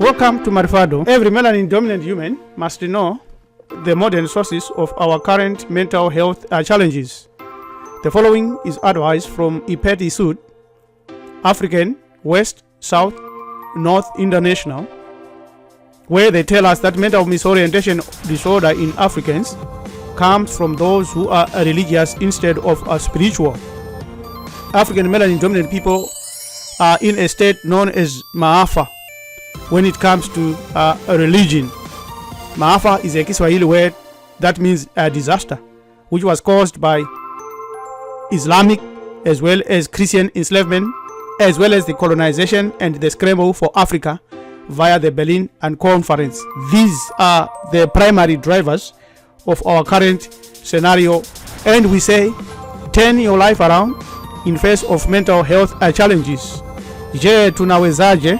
Welcome to Marifado. Every melanin-dominant human must know the modern sources of our current mental health challenges. The following is advice from Ipet Isud, African, West, South, North International, where they tell us that mental misorientation disorder in Africans comes from those who are religious instead of spiritual. African melanin-dominant people are in a state known as maafa when it comes to a religion. Maafa is a Kiswahili word that means a disaster, which was caused by Islamic as well as Christian enslavement, as well as the colonization and the scramble for Africa via the Berlin Conference. These are the primary drivers of our current scenario, and we say turn your life around in face of mental health challenges. Je, tunawezaje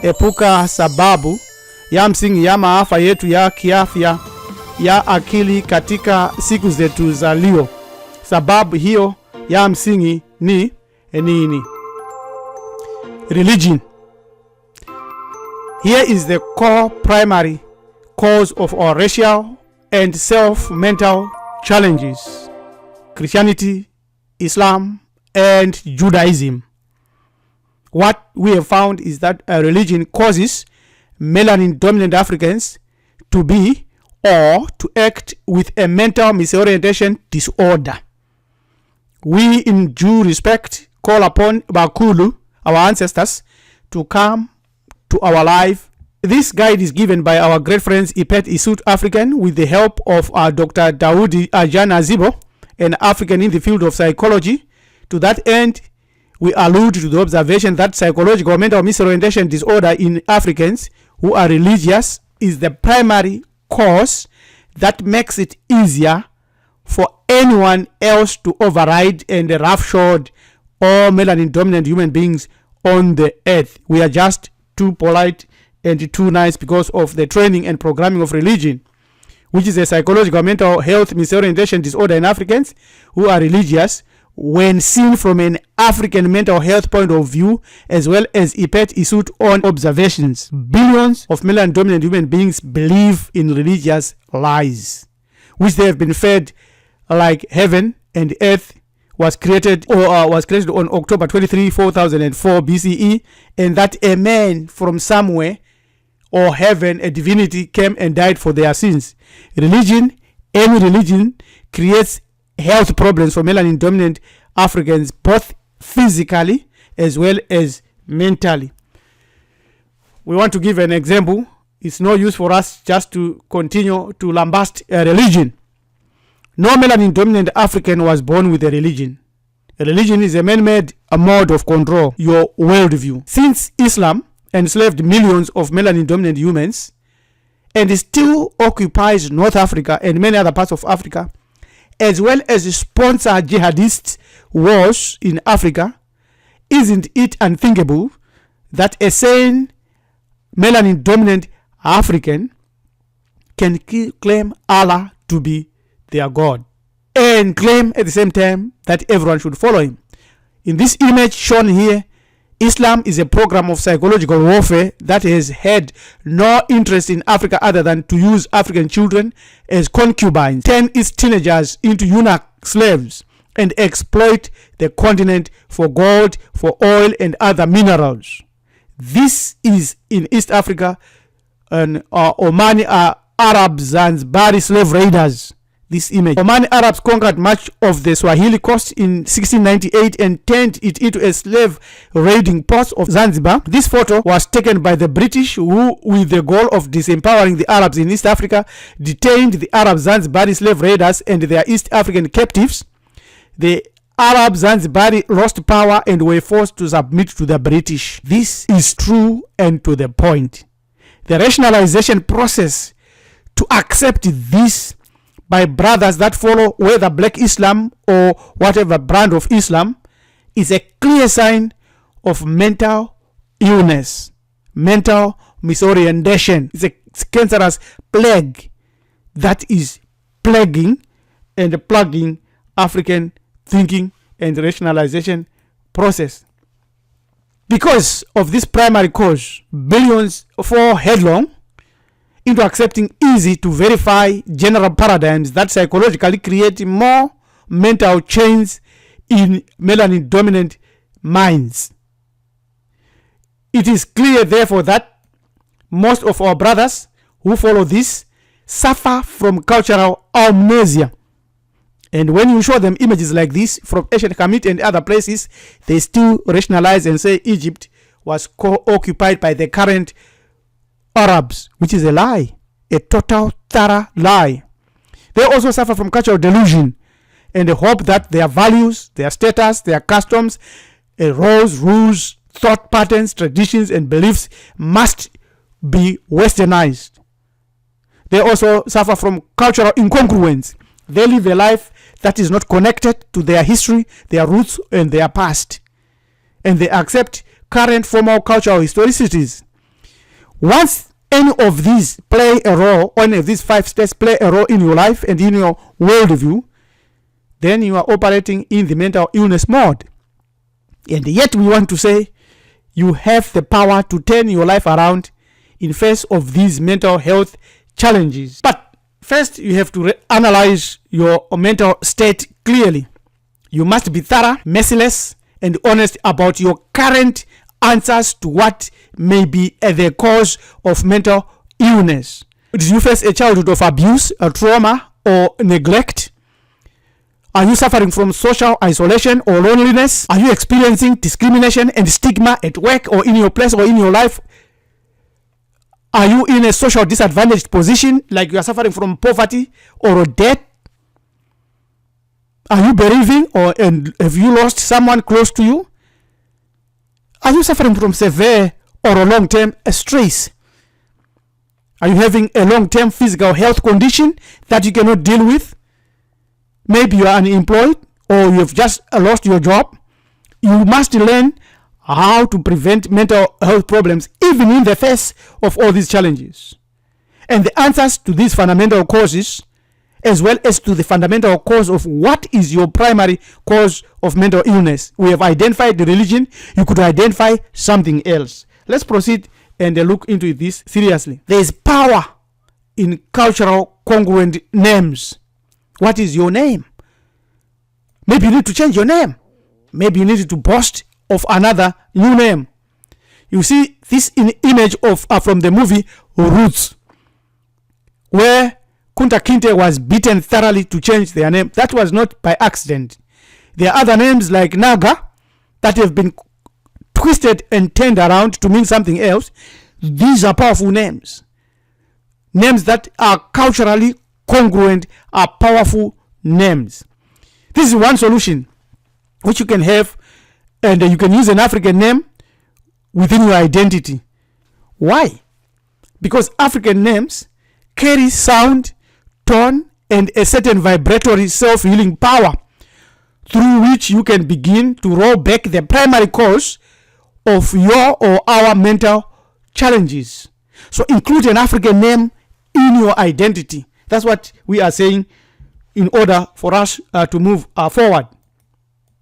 epuka sababu ya msingi ya maafa yetu ya kiafya ya akili katika siku zetu za leo? Sababu hiyo ya msingi ni nini? Religion. Here is the core primary cause of our racial and self-mental challenges: Christianity, Islam, and Judaism. What we have found is that religion causes melanin-dominant Africans to be or to act with a mental misorientation disorder. We, in due respect, call upon Bakulu, our ancestors, to come to our life. This guide is given by our great friends Ipet Isud African with the help of Dr. Daudi Ajana Zibo, an African in the field of psychology. To that end, we allude to the observation that psychological mental misorientation disorder in Africans who are religious is the primary cause that makes it easier for anyone else to override and roughshod all melanin-dominant human beings on the earth. We are just too polite and too nice because of the training and programming of religion, which is a psychological mental health misorientation disorder in Africans who are religious. When seen from an African mental health point of view, as well as Ipet Isud on observations, billions of melanin-dominant human beings believe in religious lies, which they have been fed like heaven and earth was created on October 23, 4004 BCE, and that a man from somewhere or heaven, a divinity, came and died for their sins. Religion, any religion, creates health problems for melanin-dominant Africans, both physically as well as mentally. We want to give an example. It's no use for us just to continue to lambast a religion. No melanin-dominant African was born with a religion. A religion is a man-made mode of control, your worldview. Since Islam enslaved millions of melanin-dominant humans and still occupies North Africa and many other parts of Africa, as well as sponsor jihadist wars in Africa, isn't it unthinkable that a sane melanin-dominant African can claim Allah to be their God and claim at the same time that everyone should follow him? In this image shown here, Islam is a program of psychological warfare that has had no interest in Africa other than to use African children as concubines, turn its teenagers into eunuch slaves, and exploit the continent for gold, for oil, and other minerals. This is in East Africa, and Omani Arab Zanzibari slave raiders. This image. Omani Arabs conquered much of the Swahili coast in 1698 and turned it into a slave raiding post of Zanzibar. This photo was taken by the British, who, with the goal of disempowering the Arabs in East Africa, detained the Arab Zanzibari slave raiders and their East African captives. The Arab Zanzibari lost power and were forced to submit to the British. This is true and to the point. The rationalization process to accept this by brothers that follow whether Black Islam or whatever brand of Islam is a clear sign of mental illness, mental misorientation. It's a cancerous plague that is plaguing and plugging African thinking and rationalization process. Because of this primary cause, billions fall headlong into accepting easy to verify general paradigms that psychologically create more mental chains in melanin dominant minds. It is clear, therefore, that most of our brothers who follow this suffer from cultural amnesia. And when you show them images like this from ancient Kemet and other places, they still rationalize and say Egypt was occupied by the current Arabs, which is a lie, a total, thorough lie. They also suffer from cultural delusion and they hope that their values, their status, their customs, roles, rules, thought patterns, traditions, and beliefs must be westernized. They also suffer from cultural incongruence. They live a life that is not connected to their history, their roots, and their past. And they accept current formal cultural historicities. Once any of these play a role, any of these 5 steps play a role in your life and in your worldview, then you are operating in the mental illness mode. And yet we want to say you have the power to turn your life around in face of these mental health challenges. But first, you have to analyze your mental state clearly. You must be thorough, merciless, and honest about your current answers to what may be the cause of mental illness. Did you face a childhood of abuse, a trauma, or neglect? Are you suffering from social isolation or loneliness? Are you experiencing discrimination and stigma at work or in your place or in your life? Are you in a social disadvantaged position, like you are suffering from poverty or debt? Are you bereaving and have you lost someone close to you? Are you suffering from severe or a long-term stress? Are you having a long-term physical health condition that you cannot deal with? Maybe you are unemployed or you have just lost your job. You must learn how to prevent mental health problems even in the face of all these challenges. And the answers to these fundamental causes, as well as to the fundamental cause of what is your primary cause of mental illness. We have identified the religion. You could identify something else. Let's proceed and look into this seriously. There is power in cultural congruent names. What is your name? Maybe you need to change your name. Maybe you need to boast of another new name. You see this image of from the movie Roots, where Kunta Kinte was beaten thoroughly to change their name. That was not by accident. There are other names like Naga that have been twisted and turned around to mean something else. These are powerful names. Names that are culturally congruent are powerful names. This is one solution which you can have, and you can use an African name within your identity. Why? Because African names carry sound, tone, and a certain vibratory self-healing power through which you can begin to roll back the primary cause of your or our mental challenges. So include an African name in your identity. That's what we are saying in order for us to move forward.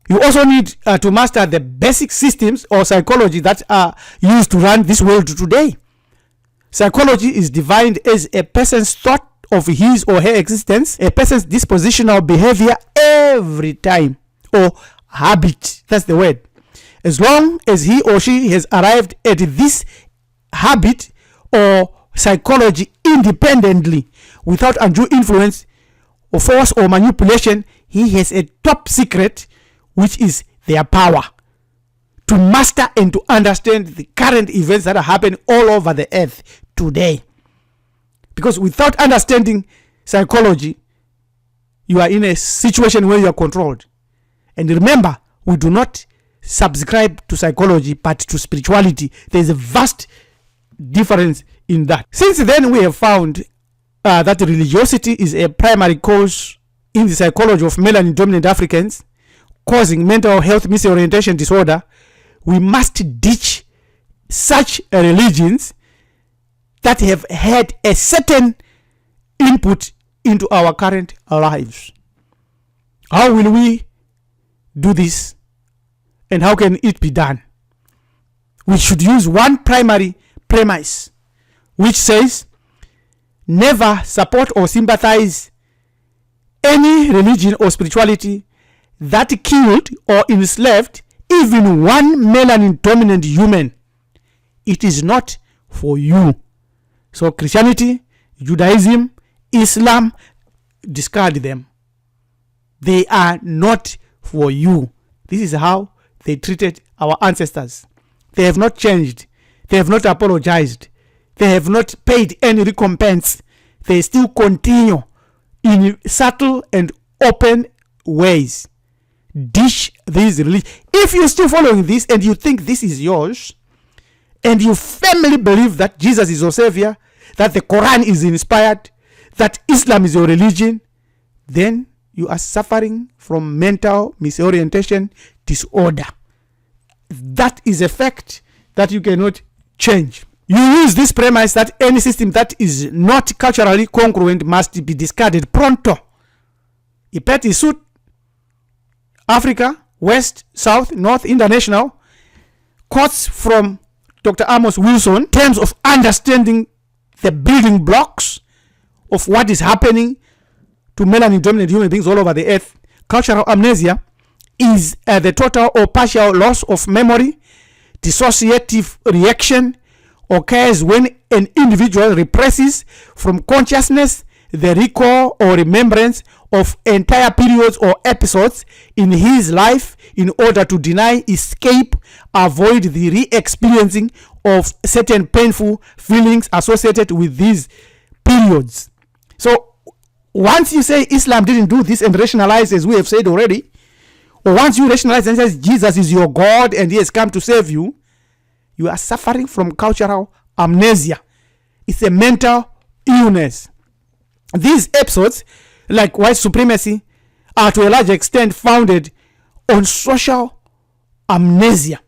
You also need to master the basic systems or psychology that are used to run this world today. Psychology is defined as a person's thought of his or her existence, a person's dispositional behavior every time, or habit. That's the word. As long as he or she has arrived at this habit or psychology independently, without undue influence or force or manipulation, he has a top secret, which is their power to master and to understand the current events that are happening all over the earth today. Because without understanding psychology, you are in a situation where you are controlled. And remember, we do not subscribe to psychology but to spirituality. There is a vast difference in that. Since then, we have found that religiosity is a primary cause in the psychology of melanin dominant Africans, causing mental health misorientation disorder. We must ditch such religions that have had a certain input into our current lives. How will we do this, and how can it be done? we should use one primary premise, which says never support or sympathize any religion or spirituality that killed or enslaved even one melanin dominant human. It is not for you. So Christianity, Judaism, Islam, discard them. They are not for you. This is how they treated our ancestors. They have not changed. They have not apologized. They have not paid any recompense. They still continue in subtle and open ways. Dish these religions. If you're still following this and you think this is yours, and you firmly believe that Jesus is your savior, that the Quran is inspired, that Islam is your religion, then you are suffering from mental misorientation disorder. That is a fact that you cannot change. You use this premise that any system that is not culturally congruent must be discarded pronto. Ipeti suit Africa, West, South, North, International, quotes from Dr. Amos Wilson in terms of understanding the building blocks of what is happening to melanin dominant human beings all over the earth. Cultural amnesia is the total or partial loss of memory. Dissociative reaction occurs when an individual represses from consciousness the recall or remembrance of entire periods or episodes in his life in order to deny, escape, avoid the re-experiencing of certain painful feelings associated with these periods. So once you say Islam didn't do this and rationalize, as we have said already, or once you rationalize and say Jesus is your God and he has come to save you, you are suffering from cultural amnesia. It's a mental illness. These episodes, like white supremacy, are to a large extent founded on social amnesia.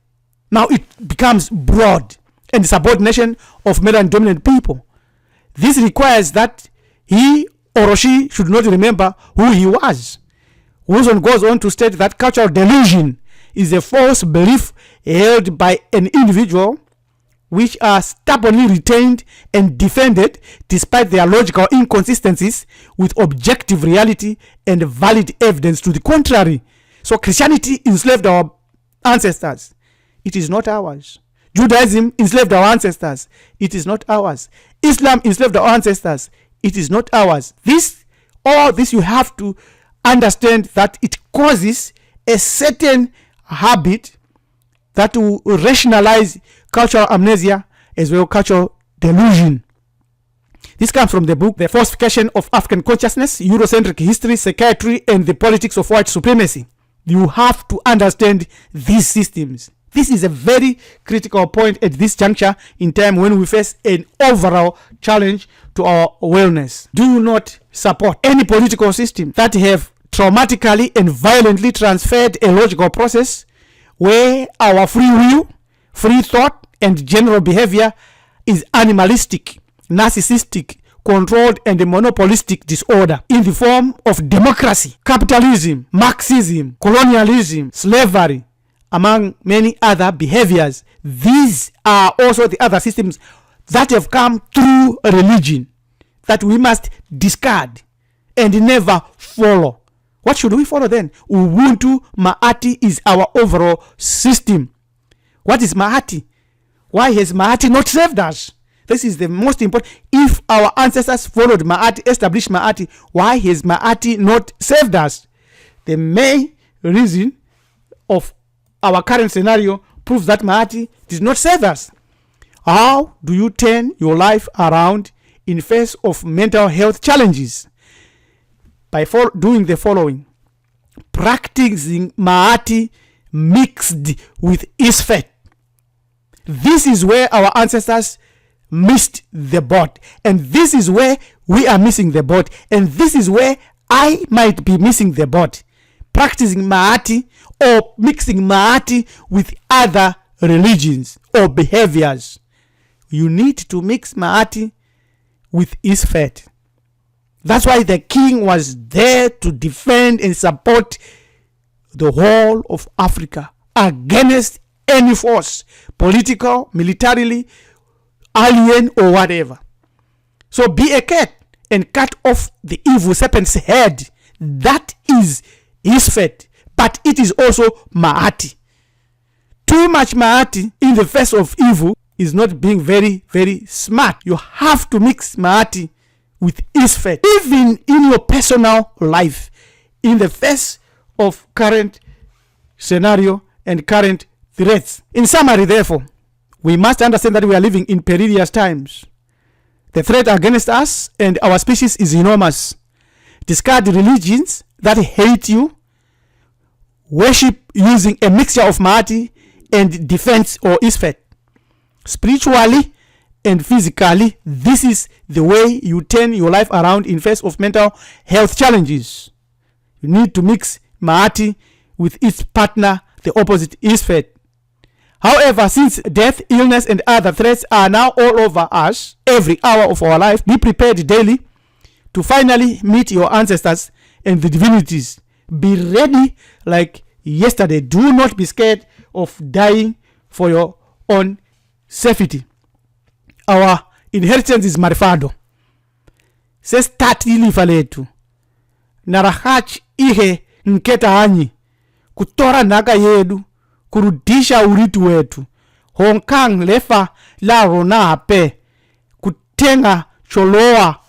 Now it becomes broad and subordination of melanin dominant people. This requires that he or she should not remember who he was. Wilson goes on to state that cultural delusion is a false belief held by an individual which are stubbornly retained and defended despite their logical inconsistencies with objective reality and valid evidence to the contrary. So Christianity enslaved our ancestors. It is not ours. Judaism enslaved our ancestors. It is not ours. Islam enslaved our ancestors. It is not ours. All this you have to understand that it causes a certain habit that will rationalize cultural amnesia as well cultural delusion. This comes from the book The Falsification of African Consciousness, Eurocentric History, Psychiatry, and the Politics of White Supremacy. You have to understand these systems. This is a very critical point at this juncture in time when we face an overall challenge to our wellness. Do not support any political system that have traumatically and violently transferred a logical process where our free will, free thought, and general behavior is animalistic, narcissistic, controlled, and a monopolistic disorder in the form of democracy, capitalism, Marxism, colonialism, slavery, among many other behaviors. These are also the other systems that have come through religion that we must discard and never follow. What should we follow then? Ubuntu Ma'ati is our overall system. What is Ma'ati? Why has Ma'ati not saved us? This is the most important. If our ancestors followed Ma'ati, established Ma'ati, why has Ma'ati not saved us? The main reason of our current scenario proves that Ma'ati did not save us. How do you turn your life around in face of mental health challenges? By doing the following: practicing Ma'ati mixed with Isfet. This is where our ancestors missed the boat, and this is where we are missing the boat, and this is where I might be missing the boat. Practicing Ma'ati or mixing Ma'ati with other religions or behaviors. You need to mix Ma'ati with Isfet. That's why the king was there to defend and support the whole of Africa against any force, political, militarily, alien, or whatever. So be a cat and cut off the evil serpent's head. That is his fate, but it is also Maati. Too much Maati in the face of evil is not being very, very smart. You have to mix Maati with his fate, even in your personal life, in the face of current scenario and current threats. In summary, therefore, we must understand that we are living in perilous times. The threat against us and our species is enormous. Discard religions that hate you. Worship using a mixture of Maati and defense or Isfet. Spiritually and physically, this is the way you turn your life around in face of mental health challenges. You need to mix Maati with its partner, the opposite Isfet. However, since death, illness, and other threats are now all over us, every hour of our life, be prepared daily to finally meet your ancestors and the divinities. Be ready like yesterday. Do not be scared of dying for your own safety. Our inheritance is marifado. Se stati lifa letu. Narahach ihe nketa anyi. Kutora naga yedu. Kurudisha uritu wetu. Honkang lefa la rona ape. Kutenga choloa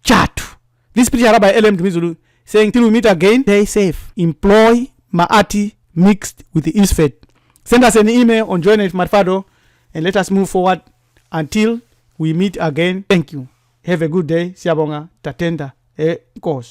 chatu. This preacher Rabbi L.M. Kimizulu saying till we meet again, stay safe. Employ Maati mixed with the Isfet. Send us an email on Join with Marifado and let us move forward until we meet again. Thank you. Have a good day. Siyabonga tatenda course.